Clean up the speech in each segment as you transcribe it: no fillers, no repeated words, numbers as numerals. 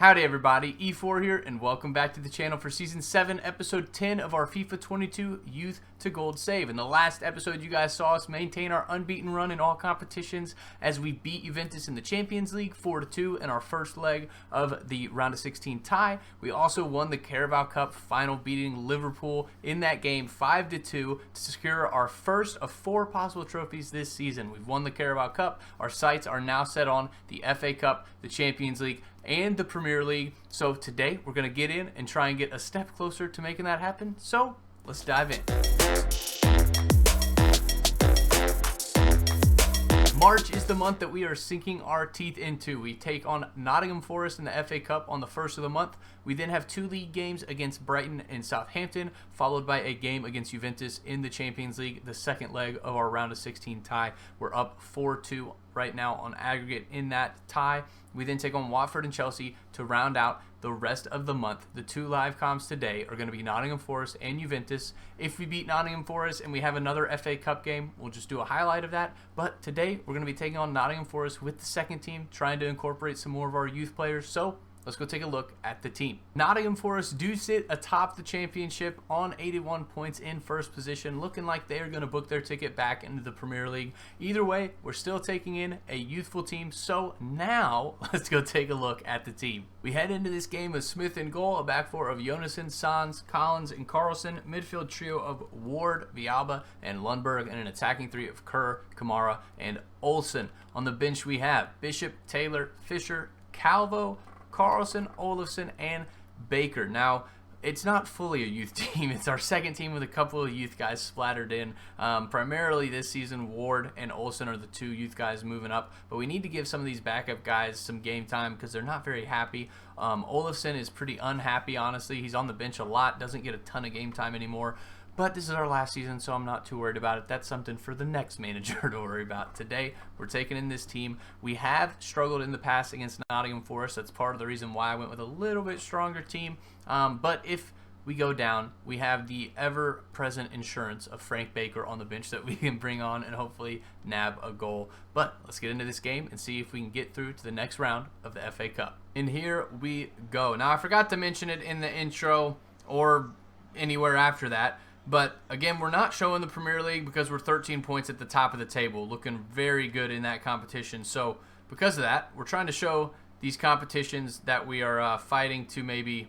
Howdy everybody, Efour here, and welcome back to the channel for Season 7, Episode 10 of our FIFA 22 Youth to Gold save. In the last episode, you guys saw us maintain our unbeaten run in all competitions as we beat Juventus in the Champions League 4-2 in our first leg of the round of 16 tie. We also won the Carabao Cup final, beating Liverpool in that game 5-2 to secure our first of 4 possible trophies this season. We've won the Carabao Cup. Our sights are now set on the FA Cup, the Champions League, and the Premier League. So today we're going to get in and try and get a step closer to making that happen. So let's dive in. March is the month that we are sinking our teeth into. We take on Nottingham Forest in the FA Cup on the first of the month. We then have 2 league games against Brighton and Southampton, followed by a game against Juventus in the Champions League, the second leg of our round of 16 tie. We're up 4-2 right now on aggregate in that tie. We then take on Watford and Chelsea to round out the rest of the month. The 2 live comps today are going to be Nottingham Forest and Juventus. If we beat Nottingham Forest and we have another FA Cup game, we'll just do a highlight of that. But today we're going to be taking on Nottingham Forest with the second team, trying to incorporate some more of our youth players. So let's go take a look at the team. Nottingham Forest do sit atop the championship on 81 points in first position, looking like they are going to book their ticket back into the Premier League. Either way, we're still taking in a youthful team. So now let's go take a look at the team. We head into this game with Smith in goal, a back four of Jonasson, Sans, Collins, and Carlson, midfield trio of Ward, Villalba, and Lundberg, and an attacking 3 of Kerr, Kamara, and Olsen. On the bench we have Bishop, Taylor, Fisher, Calvo, Carlson, Olafson, and Baker. Now, it's not fully a youth team. It's our second team with a couple of youth guys splattered in. Primarily this season, Ward and Olsen are the 2 youth guys moving up, but we need to give some of these backup guys some game time because they're not very happy. Olafson is pretty unhappy, honestly. He's on the bench a lot, doesn't get a ton of game time anymore. But this is our last season, so I'm not too worried about it. That's something for the next manager to worry about. Today, we're taking in this team. We have struggled in the past against Nottingham Forest. That's part of the reason why I went with a little bit stronger team. But if we go down, we have the ever-present insurance of Frank Baker on the bench that we can bring on and hopefully nab a goal. But let's get into this game and see if we can get through to the next round of the FA Cup. And here we go. Now, I forgot to mention it in the intro or anywhere after that. But again, we're not showing the Premier League because we're 13 points at the top of the table, looking very good in that competition. So because of that, we're trying to show these competitions that we are fighting to maybe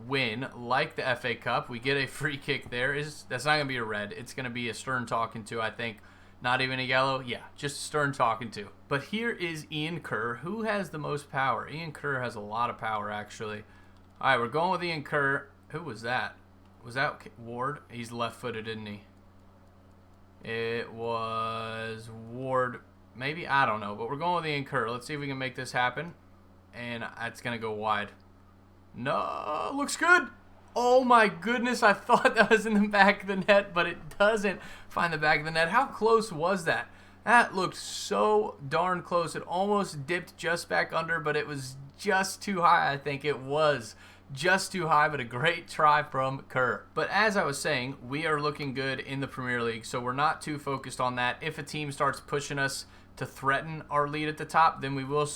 win, like the FA Cup. We get a free kick there. That's not going to be a red. It's going to be a stern talking to, I think. Not even a yellow. Yeah, just a stern talking to. But here is Ian Kerr. Who has the most power? Ian Kerr has a lot of power, actually. All right, we're going with Ian Kerr. Who was that? Was that Ward? He's left-footed, isn't he? It was Ward. Maybe? I don't know. But we're going with Ian Kerr. Let's see if we can make this happen. And it's going to go wide. No. Looks good. Oh, my goodness. I thought that was in the back of the net, but it doesn't find the back of the net. How close was that? That looked so darn close. It almost dipped just back under, but it was just too high. I think it was just too high, but a great try from Kerr. But as I was saying, we are looking good in the Premier League, so we're not too focused on that. If a team starts pushing us to threaten our lead at the top, then we will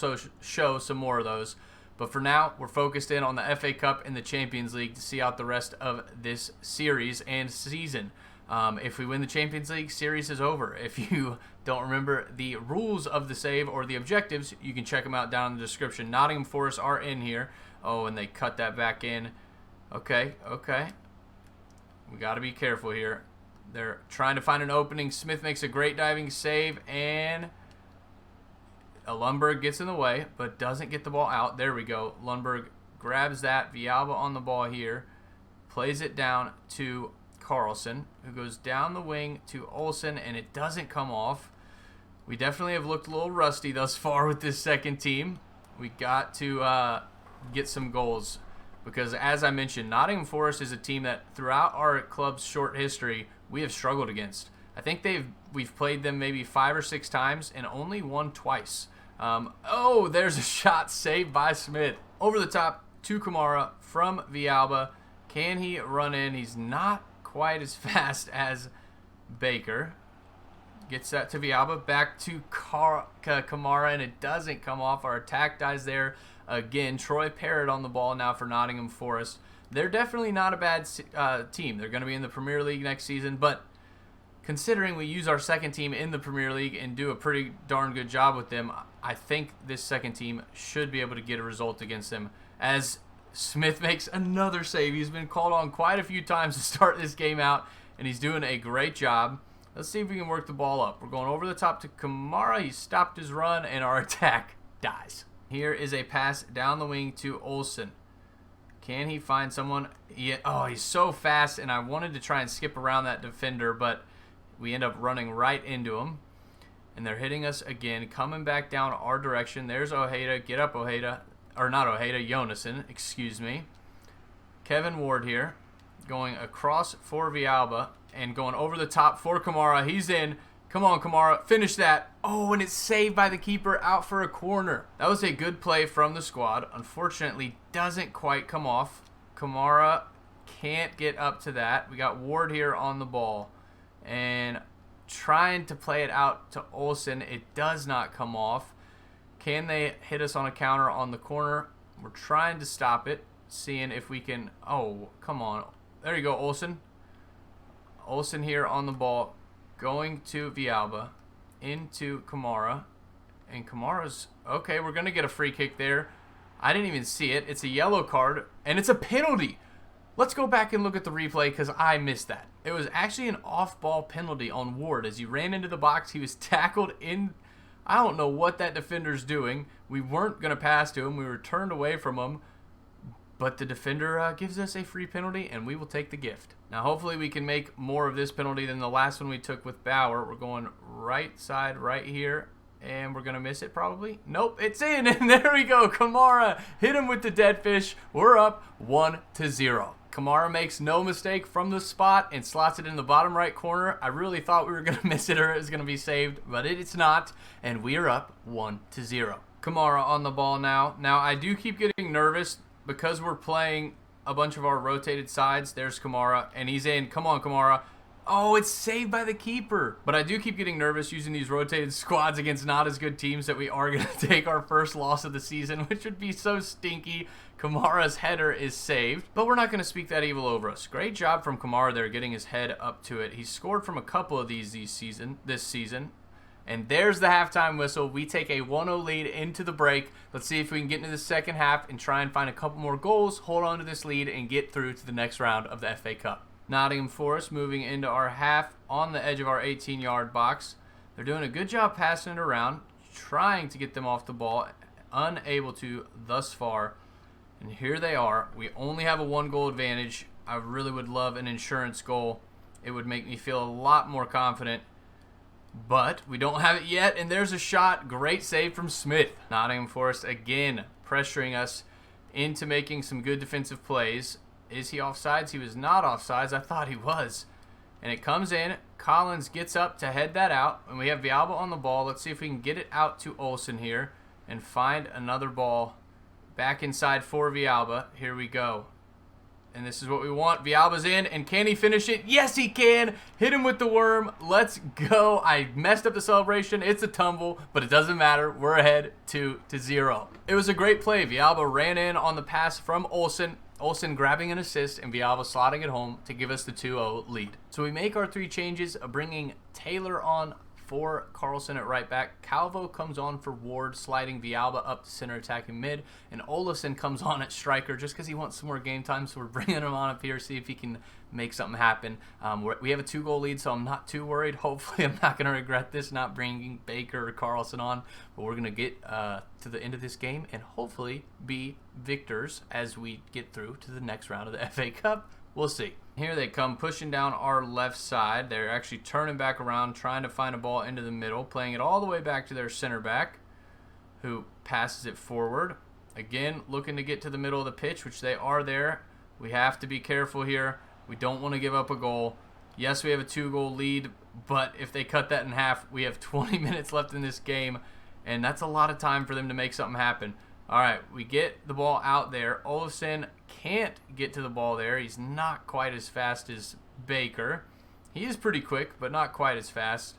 show some more of those. But for now, we're focused in on the FA Cup and the Champions League to see out the rest of this series and season. If we win the Champions League, series is over. If you don't remember the rules of the save or the objectives, you can check them out down in the description. Nottingham Forest are in here. Oh, and they cut that back in. Okay. We got to be careful here. They're trying to find an opening. Smith makes a great diving save, and Lundberg gets in the way, but doesn't get the ball out. There we go. Lundberg grabs that. Villalba on the ball here. Plays it down to Carlson, who goes down the wing to Olsen, and it doesn't come off. We definitely have looked a little rusty thus far with this second team. We got to get some goals because, as I mentioned, Nottingham Forest is a team that throughout our club's short history we have struggled against. I think we've played them maybe 5 or 6 times and only won twice. Oh, there's a shot saved by Smith. Over the top to Kamara from Villalba. Can he run in? He's not quite as fast as Baker. Gets that to Villalba. Back to Kamara, and it doesn't come off. Our attack dies there Again, Troy Parrott on the ball now for Nottingham Forest. They're definitely not a bad team. They're going to be in the Premier League next season, but considering we use our second team in the Premier League and do a pretty darn good job with them, I think this second team should be able to get a result against them. As Smith makes another save. He's been called on quite a few times to start this game out, and he's doing a great job. Let's see if we can work the ball up. We're going over the top to Kamara. He stopped his run, and our attack dies. Here is a pass down the wing to Olsen. Can he find someone? Oh, he's so fast, and I wanted to try and skip around that defender, but we end up running right into him. And they're hitting us again, coming back down our direction. There's Ojeda. Get up, Ojeda. Or not Ojeda, Jonassen, excuse me. Kevin Ward here, going across for Villalba, and going over the top for Kamara. He's in. Come on, Kamara. Finish that. Oh, and it's saved by the keeper out for a corner. That was a good play from the squad. Unfortunately, doesn't quite come off. Kamara can't get up to that. We got Ward here on the ball. And trying to play it out to Olsen. It does not come off. Can they hit us on a counter on the corner? We're trying to stop it. Seeing if we can... Oh, come on. There you go, Olsen. Olsen here on the ball. Going to Villalba, into Kamara, and Kamara's, okay, we're going to get a free kick there. I didn't even see it. It's a yellow card, and it's a penalty. Let's go back and look at the replay because I missed that. It was actually an off-ball penalty on Ward. As he ran into the box, he was tackled in. I don't know what that defender's doing. We weren't going to pass to him. We were turned away from him. But the defender gives us a free penalty, and we will take the gift. Now, hopefully we can make more of this penalty than the last one we took with Bauer. We're going right side right here, and we're going to miss it probably. Nope, it's in, and there we go. Kamara hit him with the dead fish. We're up 1-0. Kamara makes no mistake from the spot and slots it in the bottom right corner. I really thought we were going to miss it or it was going to be saved, but it's not, and we are up 1-0. Kamara on the ball now. Now, I do keep getting nervous because we're playing a bunch of our rotated sides. There's Kamara, and he's in. Come on, Kamara. Oh, it's saved by the keeper. But I do keep getting nervous using these rotated squads against not as good teams that we are going to take our first loss of the season, which would be so stinky. Kamara's header is saved, but we're not going to speak that evil over us. Great job from Kamara there, getting his head up to it. He's scored from a couple of these this season. And there's the halftime whistle. We take a 1-0 lead into the break. Let's see if we can get into the second half and try and find a couple more goals, hold on to this lead, and get through to the next round of the FA Cup. Nottingham Forest moving into our half on the edge of our 18-yard box. They're doing a good job passing it around, trying to get them off the ball, unable to thus far. And here they are. We only have a 1-goal advantage. I really would love an insurance goal. It would make me feel a lot more confident. But we don't have it yet, and there's a shot. Great save from Smith. Nottingham Forest again pressuring us into making some good defensive plays. Is he offsides? He was not offsides. I thought he was. And it comes in. Collins gets up to head that out, and we have Villalba on the ball. Let's see if we can get it out to Olsen here and find another ball back inside for Villalba. Here we go. And this is what we want. Villalba's in, and can he finish it? Yes, he can. Hit him with the worm. Let's go. I messed up the celebration. It's a tumble, but it doesn't matter. We're ahead 2-0. It was a great play. Villalba ran in on the pass from Olsen. Olsen grabbing an assist, and Villalba slotting it home to give us the 2-0 lead. So we make our 3 changes, bringing Taylor on for Carlson at right back. Calvo comes on for Ward, sliding Villalba up to center attacking mid. And Olesen comes on at striker just because he wants some more game time. So we're bringing him on up here, see if he can make something happen. We have a 2-goal lead, so I'm not too worried. Hopefully I'm not going to regret this, not bringing Baker or Carlson on. But we're going to get to the end of this game and hopefully be victors as we get through to the next round of the FA Cup. We'll see. Here they come pushing down our left side. They're actually turning back around, trying to find a ball into the middle, playing it all the way back to their center back, who passes it forward. Again, looking to get to the middle of the pitch, which they are there. We have to be careful here. We don't want to give up a goal. Yes, we have a 2-goal lead, but if they cut that in half, we have 20 minutes left in this game, and that's a lot of time for them to make something happen. All right, we get the ball out there. Olsen can't get to the ball there. He's not quite as fast as Baker. He is pretty quick, but not quite as fast.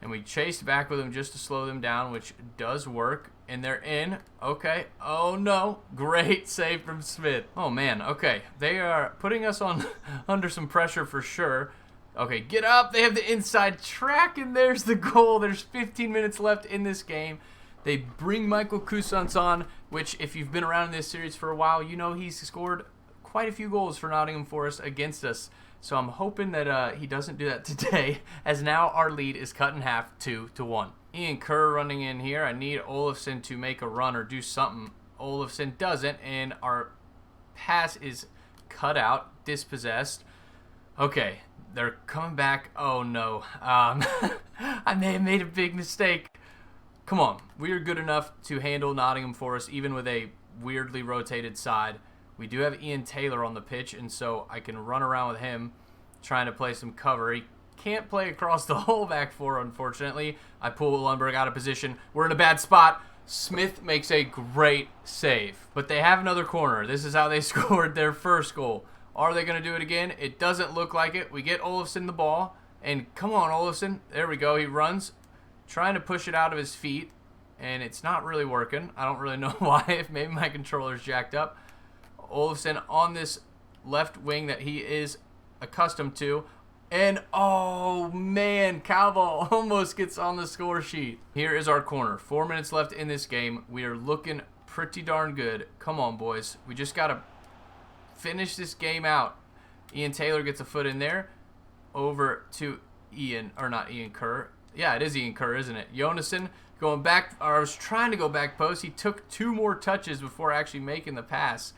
And we chased back with him just to slow them down, which does work. and they're in. Okay. Oh, no. Great save from Smith. Oh, man. Okay. They are putting us on under some pressure for sure. Okay, get up. They have the inside track, and there's the goal. There's 15 minutes left in this game. They bring Michael Cousins on, which if you've been around in this series for a while, you know he's scored quite a few goals for Nottingham Forest against us. So I'm hoping that he doesn't do that today, as now our lead is cut in half, 2-1. Ian Kerr running in here. I need Olafsson to make a run or do something. Olafsson doesn't, and our pass is cut out, dispossessed. Okay, they're coming back. Oh, no. I may have made a big mistake. Come on. We are good enough to handle Nottingham Forest, even with a weirdly rotated side. We do have Ian Taylor on the pitch, and so I can run around with him trying to play some cover. He can't play across the whole back four, unfortunately. I pull Lundberg out of position. We're in a bad spot. Smith makes a great save. But they have another corner. This is how they scored their first goal. Are they going to do it again? It doesn't look like it. We get Olafsson the ball. And come on, Olafsson. There we go. He runs, trying to push it out of his feet. And it's not really working. I don't really know why. If maybe my controller's jacked up. Olafsson on this left wing that he is accustomed to. And, oh, man, Calvo almost gets on the score sheet. Here is our corner. 4 minutes left in this game. We are looking pretty darn good. Come on, boys. We just got to finish this game out. Ian Taylor gets a foot in there. Over to Ian, or not Ian Kerr. Yeah, it is Ian Kerr, isn't it? Jonasson going back, or I was trying to go back post. He took 2 more touches before actually making the pass.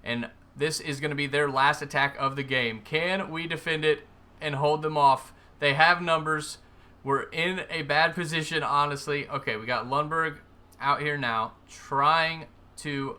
And this is going to be their last attack of the game. Can we defend it and hold them off? They have numbers. We're in a bad position, honestly. Okay, we got Lundberg out here now trying to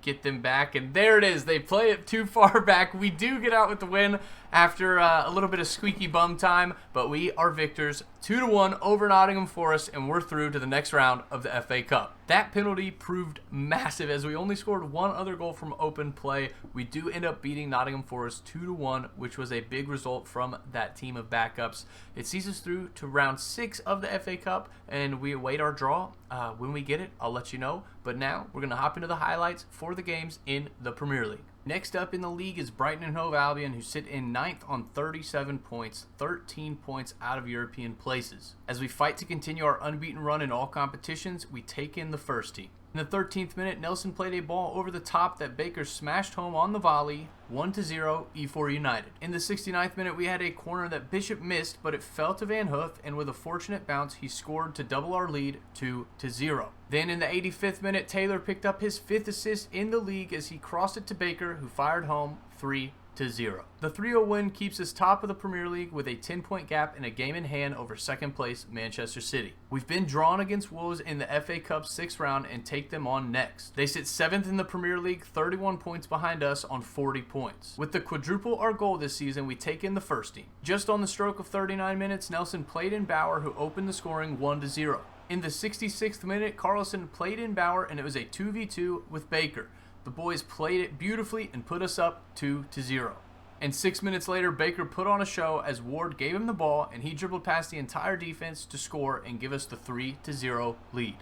get them back. And there it is. They play it too far back. We do get out with the win after a little bit of squeaky bum time. But we are victors 2-1 over Nottingham Forest. And we're through to the next round of the FA Cup. That penalty proved massive as we only scored 1 other goal from open play. We do end up beating Nottingham Forest 2-1, which was a big result from that team of backups. It sees us through to round 6 of the FA Cup, and we await our draw. When we get it, I'll let you know. But now we're going to hop into the highlights for the games in the Premier League. Next up in the league is Brighton and Hove Albion, who sit in 9th on 37 points, 13 points out of European places. As we fight to continue our unbeaten run in all competitions, we take in the first team. In the 13th minute, Nelson played a ball over the top that Baker smashed home on the volley, 1-0 Efour United. In the 69th minute, we had a corner that Bishop missed, but it fell to Van Hoof, and with a fortunate bounce, he scored to double our lead 2-0. Then in the 85th minute, Taylor picked up his 5th assist in the league as he crossed it to Baker, who fired home 3-0. The 3-0 win keeps us top of the Premier League with a 10-point gap and a game in hand over second place Manchester City. We've been drawn against Wolves in the FA Cup 6th round and take them on next. They sit 7th in the Premier League, 31 points behind us on 40 points. With the quadruple our goal this season, we take in the first team. Just on the stroke of 39 minutes, Nelson played in Bauer, who opened the scoring 1-0. In the 66th minute, Carlson played in Bauer, and it was a 2v2 with Baker. The boys played it beautifully and put us up 2-0. And 6 minutes later, Baker put on a show as Ward gave him the ball, and he dribbled past the entire defense to score and give us the 3-0 lead.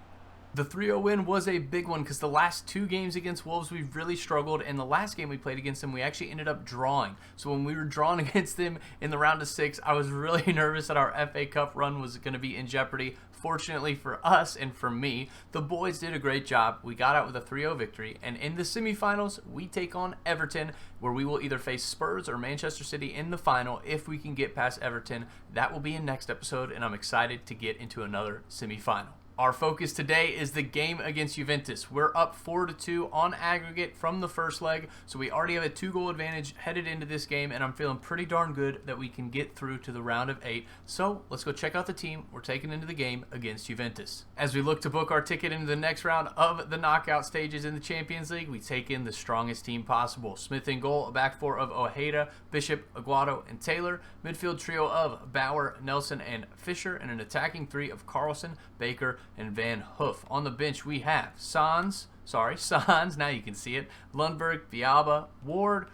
The 3-0 win was a big one because the last 2 games against Wolves, we've really struggled. And the last game we played against them, we actually ended up drawing. So when we were drawn against them in the round of 6, I was really nervous that our FA Cup run was going to be in jeopardy. Fortunately for us and for me, the boys did a great job. We got out with a 3-0 victory. And in the semifinals, we take on Everton, where we will either face Spurs or Manchester City in the final. If we can get past Everton, that will be in next episode, and I'm excited to get into another semifinal. Our focus today is the game against Juventus. We're up 4-2 on aggregate from the first leg, so we already have a 2-goal advantage headed into this game, and I'm feeling pretty darn good that we can get through to the round of 8. So let's go check out the team we're taking into the game against Juventus. As we look to book our ticket into the next round of the knockout stages in the Champions League, we take in the strongest team possible. Smith in goal, a back four of Ojeda, Bishop, Aguado, and Taylor. Midfield trio of Bauer, Nelson, and Fisher, and an attacking 3 of Carlson, Baker, and Van Hoof. On the bench, we have Sans, now you can see it, Lundberg, Bialba, Ward,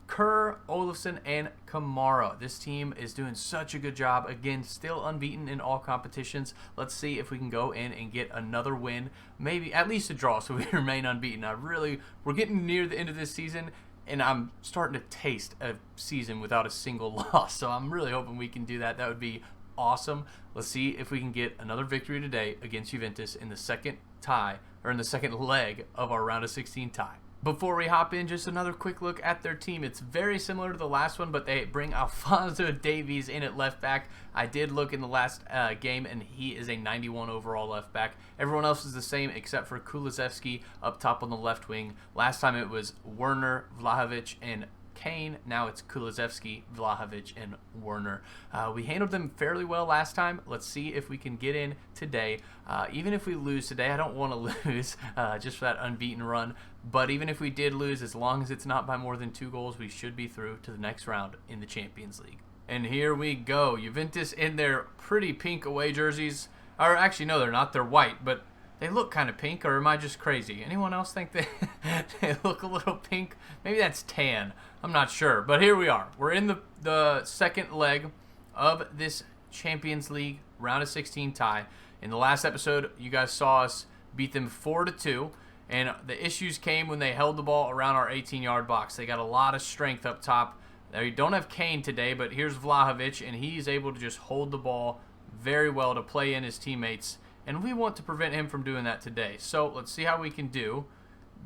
Kerr, Olafsson, and Kamara. This team is doing such a good job. Again, still unbeaten in all competitions. Let's see if we can go in and get another win, maybe at least a draw, so we remain unbeaten. We're getting near the end of this season, and I'm starting to taste a season without a single loss, so I'm really hoping we can do that. That would be awesome. Let's see if we can get another victory today against Juventus in the second leg of our round of 16 tie. Before we hop in, just another quick look at their team. It's very similar to the last one, but they bring Alphonso Davies in at left back. I did look in the last game, and he is a 91 overall left back. Everyone else is the same except for Kulusevski up top on the left wing. Last time it was Werner, Vlahovic, and Kane. Now it's Kulusevski, Vlahovic, and Werner. We handled them fairly well last time. Let's see if we can get in today. Even if we lose today, I don't want to lose just for that unbeaten run. But even if we did lose, as long as it's not by more than 2 goals, we should be through to the next round in the Champions League. And here we go. Juventus in their pretty pink away jerseys. Or actually, no, they're not. They're white, but they look kind of pink, or am I just crazy? Anyone else think they look a little pink? Maybe that's tan. I'm not sure. But here we are. We're in the second leg of this Champions League round of 16 tie. In the last episode, you guys saw us beat them 4-2. And the issues came when they held the ball around our 18-yard box. They got a lot of strength up top. They don't have Kane today, but here's Vlahovic, and he's able to just hold the ball very well to play in his teammates. And we want to prevent him from doing that today. So let's see how we can do.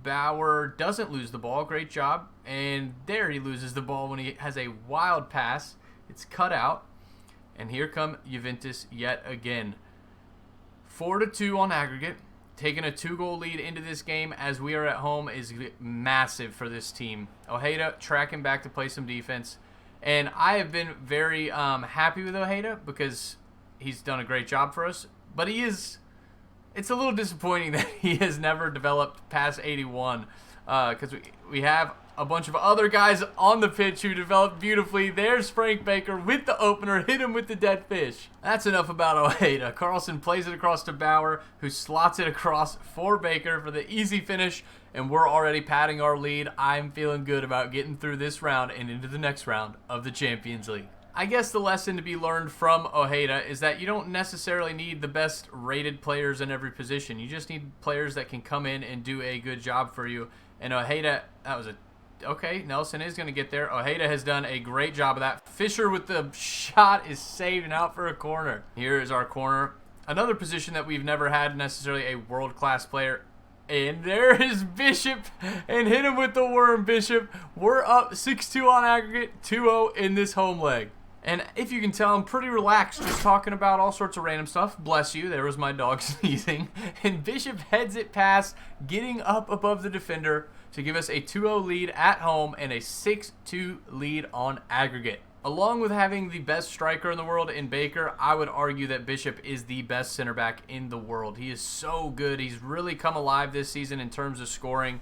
Bauer doesn't lose the ball. Great job. And there he loses the ball when he has a wild pass. It's cut out. And here come Juventus yet again. 4-2 on aggregate. Taking a 2-goal lead into this game as we are at home is massive for this team. Ojeda tracking back to play some defense. And I have been very happy with Ojeda because he's done a great job for us. But it's a little disappointing that he has never developed past 81 because we have a bunch of other guys on the pitch who developed beautifully. There's Frank Baker with the opener, hit him with the dead fish. That's enough about Ojeda. Carlson plays it across to Bauer, who slots it across for Baker for the easy finish, and we're already padding our lead. I'm feeling good about getting through this round and into the next round of the Champions League. I guess the lesson to be learned from Ojeda is that you don't necessarily need the best rated players in every position. You just need players that can come in and do a good job for you. And Ojeda, okay, Nelson is going to get there. Ojeda has done a great job of that. Fisher with the shot is saved and out for a corner. Here is our corner. Another position that we've never had necessarily a world-class player. And there is Bishop, and hit him with the worm, Bishop. We're up 6-2 on aggregate, 2-0 in this home leg. And if you can tell, I'm pretty relaxed, just talking about all sorts of random stuff. Bless you, there was my dog sneezing. And Bishop heads it past, getting up above the defender to give us a 2-0 lead at home and a 6-2 lead on aggregate. Along with having the best striker in the world in Baker, I would argue that Bishop is the best center back in the world. He is so good. He's really come alive this season in terms of scoring,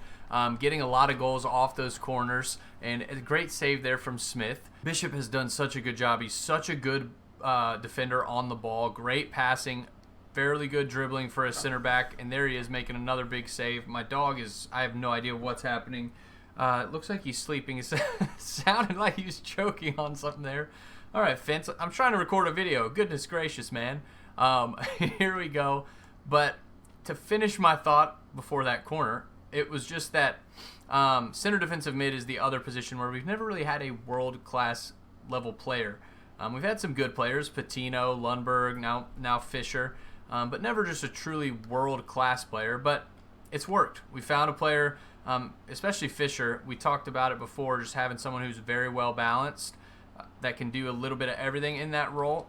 getting a lot of goals off those corners, and a great save there from Smith. Bishop has done such a good job. He's such a good defender on the ball. Great passing, fairly good dribbling for a center back, and there he is making another big save. My dog I have no idea what's happening. It looks like he's sleeping. It sounded like he was choking on something there. All right, Vince, I'm trying to record a video. Goodness gracious, man. Here we go. But to finish my thought before that corner, it was just that center defensive mid is the other position where we've never really had a world-class level player. We've had some good players, Patino, Lundberg, now Fisher, but never just a truly world-class player. But it's worked. We found a player, especially Fisher. We talked about it before, just having someone who's very well balanced, that can do a little bit of everything in that role.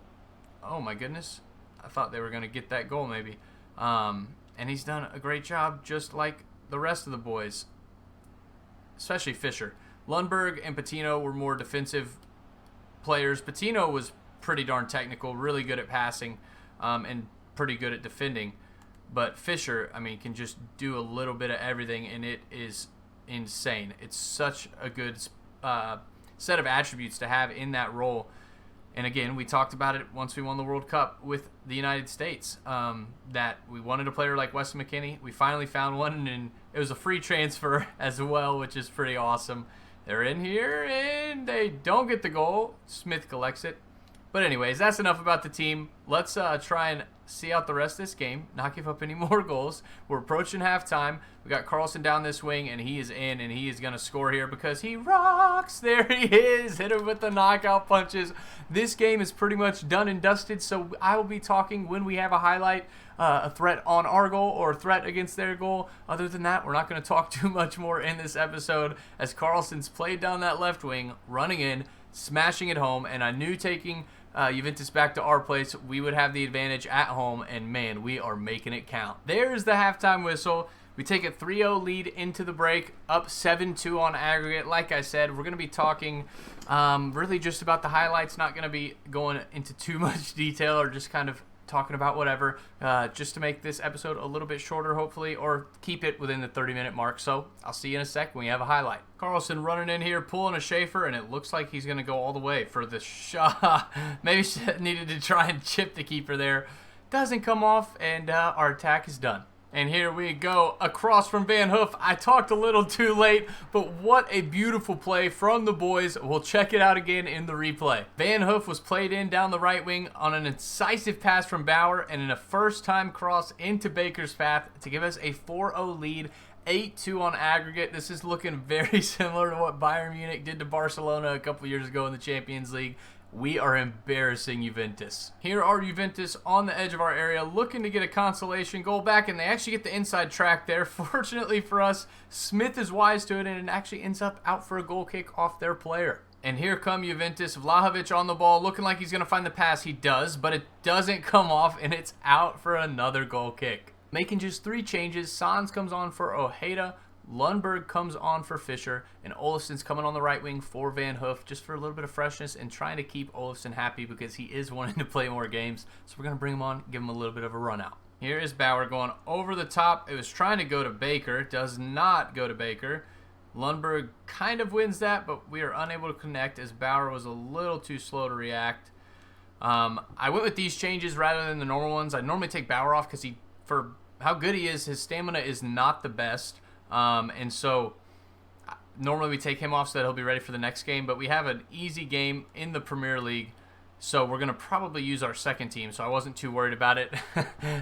Oh my goodness. I thought they were going to get that goal maybe. And he's done a great job just like the rest of the boys, especially Fisher. Lundberg and Patino were more defensive players. Patino was pretty darn technical, really good at passing, and pretty good at defending. But Fisher, I mean, can just do a little bit of everything, and it is insane. It's such a good set of attributes to have in that role. And again, we talked about it once we won the World Cup with the United States, that we wanted a player like Weston McKennie. We finally found one, and it was a free transfer as well, which is pretty awesome. They're in here, and they don't get the goal. Smith collects it. But anyways, that's enough about the team. Let's try and see out the rest of this game, not give up any more goals. We're approaching halftime. We got Carlson down this wing, and he is in, and he is going to score here because he rocks. There he is. Hit him with the knockout punches. This game is pretty much done and dusted, so I will be talking when we have a highlight, a threat on our goal or a threat against their goal. Other than that, we're not going to talk too much more in this episode as Carlson's played down that left wing, running in, smashing it home, and I knew taking Juventus back to our place, we would have the advantage at home, and man, we are making it count. There's the halftime whistle. We take a 3-0 lead into the break, up 7-2 on aggregate. Like I said, we're going to be talking really just about the highlights, not going to be going into too much detail or just kind of talking about whatever, just to make this episode a little bit shorter, hopefully, or keep it within the 30-minute mark. So I'll see you in a sec when we have a highlight. Carlson running in here, pulling a Schaefer, and it looks like he's going to go all the way for the shot. Maybe needed to try and chip the keeper there. Doesn't come off, and our attack is done. And here we go, across from Van Hoof. I talked a little too late, but what a beautiful play from the boys. We'll check it out again in the replay. Van Hoof was played in down the right wing on an incisive pass from Bauer and in a first-time cross into Baker's path to give us a 4-0 lead. 8-2 on aggregate. This is looking very similar to what Bayern Munich did to Barcelona a couple years ago in the Champions League. We are embarrassing Juventus. Here are Juventus on the edge of our area looking to get a consolation goal back, and they actually get the inside track there. Fortunately for us, Smith is wise to it, and it actually ends up out for a goal kick off their player. And here come Juventus. Vlahovic on the ball, looking like he's going to find the pass. He does, but it doesn't come off, and it's out for another goal kick. Making just 3 changes, Sans comes on for Ojeda, Lundberg comes on for Fischer, and Olafson's coming on the right wing for Van Hoof, just for a little bit of freshness and trying to keep Olafson happy because he is wanting to play more games. So we're going to bring him on, give him a little bit of a run out. Here is Bauer going over the top. It was trying to go to Baker. Does not go to Baker. Lundberg kind of wins that, but we are unable to connect as Bauer was a little too slow to react. I went with these changes rather than the normal ones. I normally take Bauer off because for how good he is, his stamina is not the best. And so normally we take him off so that he'll be ready for the next game, but we have an easy game in the Premier League, so we're going to probably use our second team, so I wasn't too worried about it.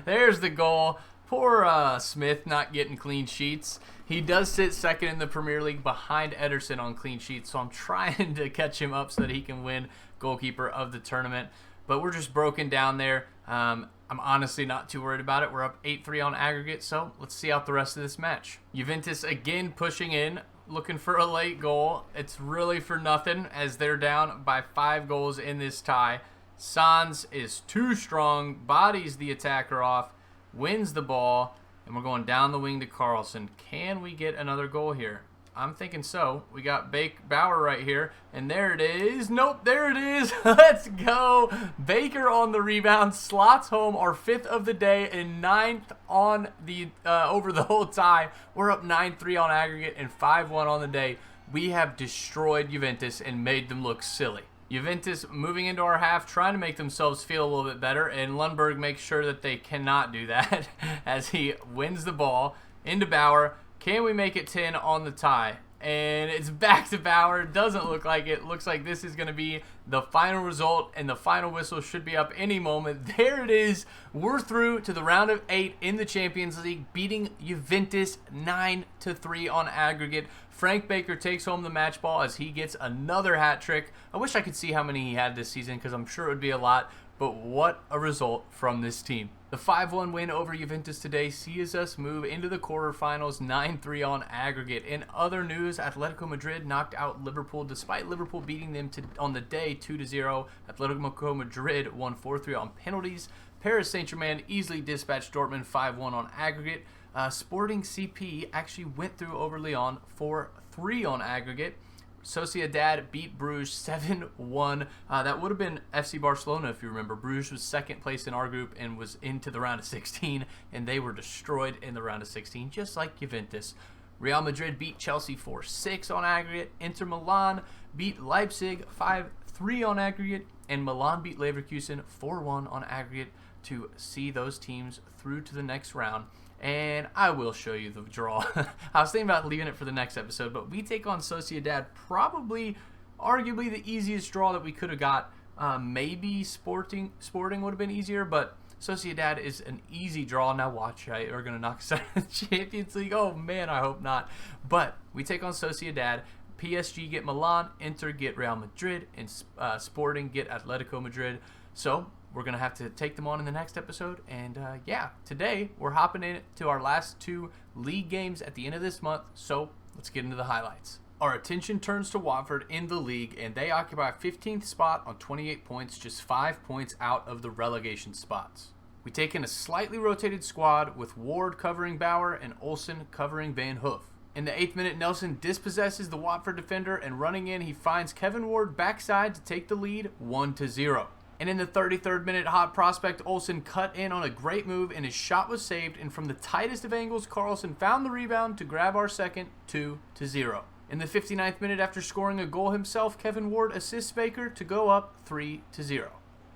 There's the goal. Poor Smith not getting clean sheets. He does sit second in the Premier League behind Ederson on clean sheets, so I'm trying to catch him up so that he can win goalkeeper of the tournament, but we're just broken down there. I'm honestly not too worried about it. We're up 8-3 on aggregate, so let's see out the rest of this match. Juventus again pushing in, looking for a late goal. It's really for nothing as they're down by 5 goals in this tie. Sans is too strong, bodies the attacker off, wins the ball, and we're going down the wing to Carlson. Can we get another goal here? I'm thinking so. We got Bauer right here, and there it is. Nope, there it is. Let's go. Baker on the rebound, slots home our 5th of the day and 9th on the over the whole tie. We're up 9-3 on aggregate and 5-1 on the day. We have destroyed Juventus and made them look silly. Juventus moving into our half, trying to make themselves feel a little bit better, and Lundberg makes sure that they cannot do that as he wins the ball into Bauer. Can we make it 10 on the tie? And it's back to Bauer. Doesn't look like it. Looks like this is going to be the final result, and the final whistle should be up any moment. There it is. We're through to the round of 8 in the Champions League, beating Juventus 9-3 on aggregate. Frank Baker takes home the match ball as he gets another hat trick. I wish I could see how many he had this season because I'm sure it would be a lot, but what a result from this team. The 5-1 win over Juventus today sees us move into the quarterfinals 9-3 on aggregate. In other news, Atletico Madrid knocked out Liverpool despite Liverpool beating them on the day 2-0. Atletico Madrid won 4-3 on penalties. Paris Saint-Germain easily dispatched Dortmund 5-1 on aggregate. Sporting CP actually went through over Lyon 4-3 on aggregate. Sociedad beat Bruges 7-1. That would have been FC Barcelona if you remember. Bruges was second place in our group and was into the round of 16, and they were destroyed in the round of 16, just like Juventus. Real Madrid beat Chelsea 4-6 on aggregate. Inter Milan beat Leipzig 5-3 on aggregate, and Milan beat Leverkusen 4-1 on aggregate to see those teams through to the next round. And I will show you the draw. I was thinking about leaving it for the next episode, but we take on Sociedad, probably, arguably the easiest draw that we could have got. Maybe Sporting would have been easier, but Sociedad is an easy draw. Now watch, right? We're going to knock us out of the Champions League. Oh, man, I hope not. But we take on Sociedad. PSG get Milan, Inter get Real Madrid, and Sporting get Atletico Madrid. So we're going to have to take them on in the next episode. And yeah, today we're hopping into our last 2 league games at the end of this month. So let's get into the highlights. Our attention turns to Watford in the league, and they occupy 15th spot on 28 points, just 5 points out of the relegation spots. We take in a slightly rotated squad with Ward covering Bauer and Olsen covering Van Hoof. In the 8th minute, Nelson dispossesses the Watford defender, and running in, he finds Kevin Ward backside to take the lead 1-0. And in the 33rd minute, hot prospect Olsen cut in on a great move, and his shot was saved, and from the tightest of angles, Carlson found the rebound to grab our second 2-0. In the 59th minute, after scoring a goal himself, Kevin Ward assists Baker to go up 3-0.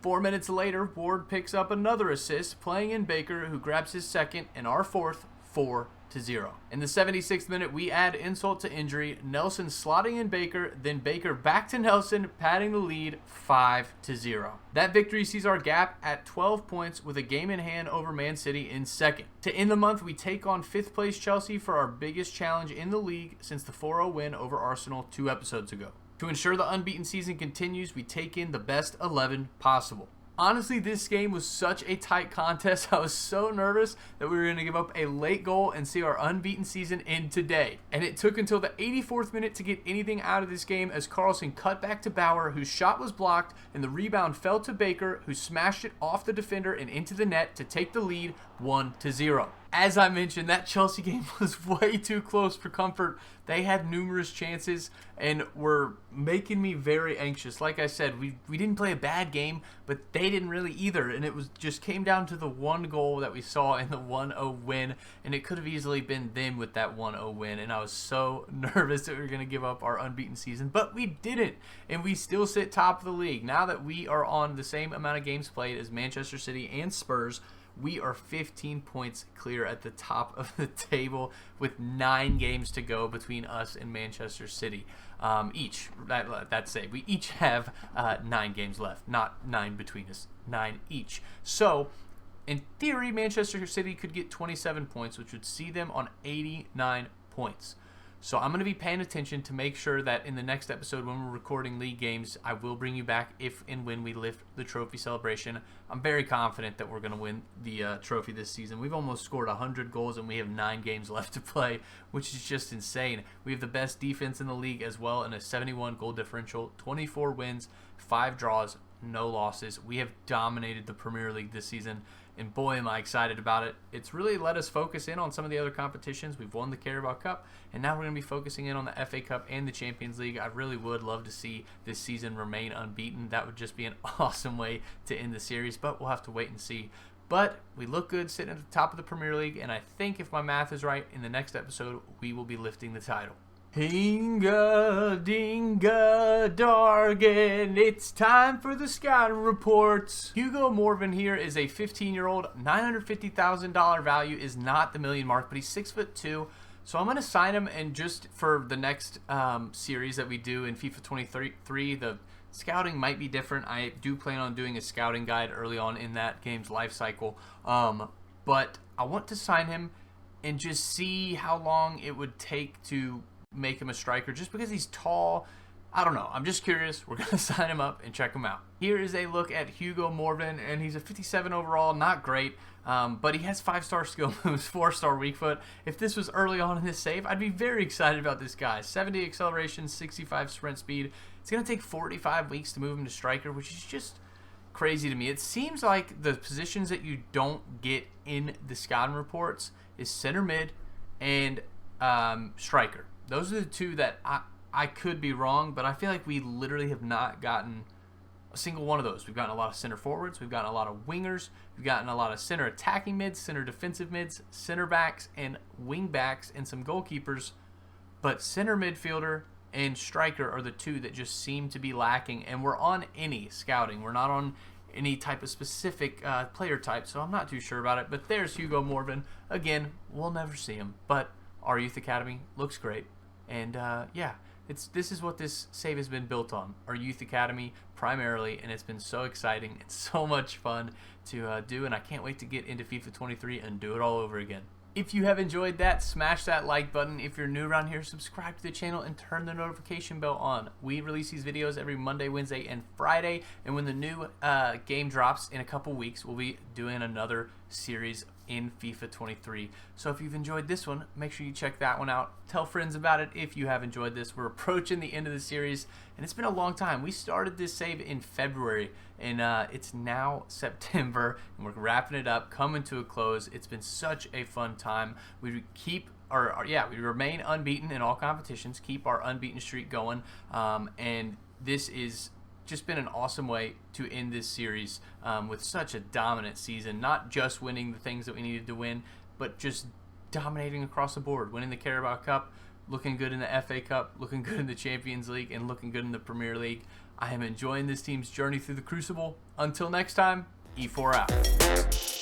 4 minutes later, Ward picks up another assist, playing in Baker, who grabs his second and our fourth 4-0. In the 76th minute, we add insult to injury, Nelson slotting in Baker, then Baker back to Nelson, padding the lead 5-0. That victory sees our gap at 12 points with a game in hand over Man City in second. To end the month, we take on 5th place Chelsea for our biggest challenge in the league since the 4-0 win over Arsenal 2 episodes ago. To ensure the unbeaten season continues, we take in the best 11 possible. Honestly, this game was such a tight contest. I was so nervous that we were going to give up a late goal and see our unbeaten season end today. And it took until the 84th minute to get anything out of this game as Carlson cut back to Bauer, whose shot was blocked, and the rebound fell to Baker, who smashed it off the defender and into the net to take the lead 1-0. As I mentioned, that Chelsea game was way too close for comfort. They had numerous chances and were making me very anxious. Like I said, we didn't play a bad game, but they didn't really either. And it was just came down to the one goal that we saw in the 1-0 win. And it could have easily been them with that 1-0 win. And I was so nervous that we were going to give up our unbeaten season. But we didn't. And we still sit top of the league. Now that we are on the same amount of games played as Manchester City and Spurs, we are 15 points clear at the top of the table with 9 games to go between us and Manchester City. That's it. We each have 9 games left, not 9 between us, 9 each. So, in theory, Manchester City could get 27 points, which would see them on 89 points. So I'm going to be paying attention to make sure that in the next episode when we're recording league games, I will bring you back if and when we lift the trophy celebration. I'm very confident that we're going to win the trophy this season. We've almost scored 100 goals and we have 9 games left to play, which is just insane. We have the best defense in the league as well and a 71 goal differential, 24 wins, 5 draws, no losses. We have dominated the Premier League this season. And boy, am I excited about it. It's really let us focus in on some of the other competitions. We've won the Carabao Cup, and now we're going to be focusing in on the FA Cup and the Champions League. I really would love to see this season remain unbeaten. That would just be an awesome way to end the series, but we'll have to wait and see. But we look good sitting at the top of the Premier League, and I think if my math is right, in the next episode, we will be lifting the title. Hinga dinga dargan, it's time for the scouting reports. Hugo Morven here is a 15-year-old, $950,000 value is not the million mark, but he's 6'2". So I'm going to sign him, and just for the next series that we do in FIFA 23, the scouting might be different. I do plan on doing a scouting guide early on in that game's life cycle, but I want to sign him and just see how long it would take to make him a striker just because he's tall. I don't know. I'm just curious. We're going to sign him up and check him out. Here is a look at Hugo Morven, and he's a 57 overall. Not great, but he has 5-star skill moves, 4-star weak foot. If this was early on in his save, I'd be very excited about this guy. 70 acceleration, 65 sprint speed. It's going to take 45 weeks to move him to striker, which is just crazy to me. It seems like the positions that you don't get in the scouting reports is center mid and striker. Those are the two that I could be wrong, but I feel like we literally have not gotten a single one of those. We've gotten a lot of center forwards. We've gotten a lot of wingers. We've gotten a lot of center attacking mids, center defensive mids, center backs, and wing backs, and some goalkeepers. But center midfielder and striker are the two that just seem to be lacking, and we're on any scouting. We're not on any type of specific player type, so I'm not too sure about it. But there's Hugo Morvan. Again, we'll never see him, but our youth academy looks great. And yeah, this is what this save has been built on, our youth academy primarily, and it's been so exciting. It's so much fun to do, and I can't wait to get into FIFA 23 and do it all over again. If you have enjoyed that, smash that like button. If you're new around here, subscribe to the channel and turn the notification bell on. We release these videos every Monday, Wednesday, and Friday, and when the new game drops in a couple weeks, we'll be doing another series in FIFA 23. So if you've enjoyed this one, make sure you check that one out. Tell friends about it if you have enjoyed this. We're approaching the end of the series, and it's been a long time. We started this save in February, and it's now September, and we're wrapping it up, coming to a close. It's been such a fun time. We remain unbeaten in all competitions, keep our unbeaten streak going, and this is just been an awesome way to end this series with such a dominant season. Not just winning the things that we needed to win, but just dominating across the board. Winning the Carabao Cup, looking good in the FA Cup, looking good in the Champions League, and looking good in the Premier League. I am enjoying this team's journey through the Crucible. Until next time, Efour out.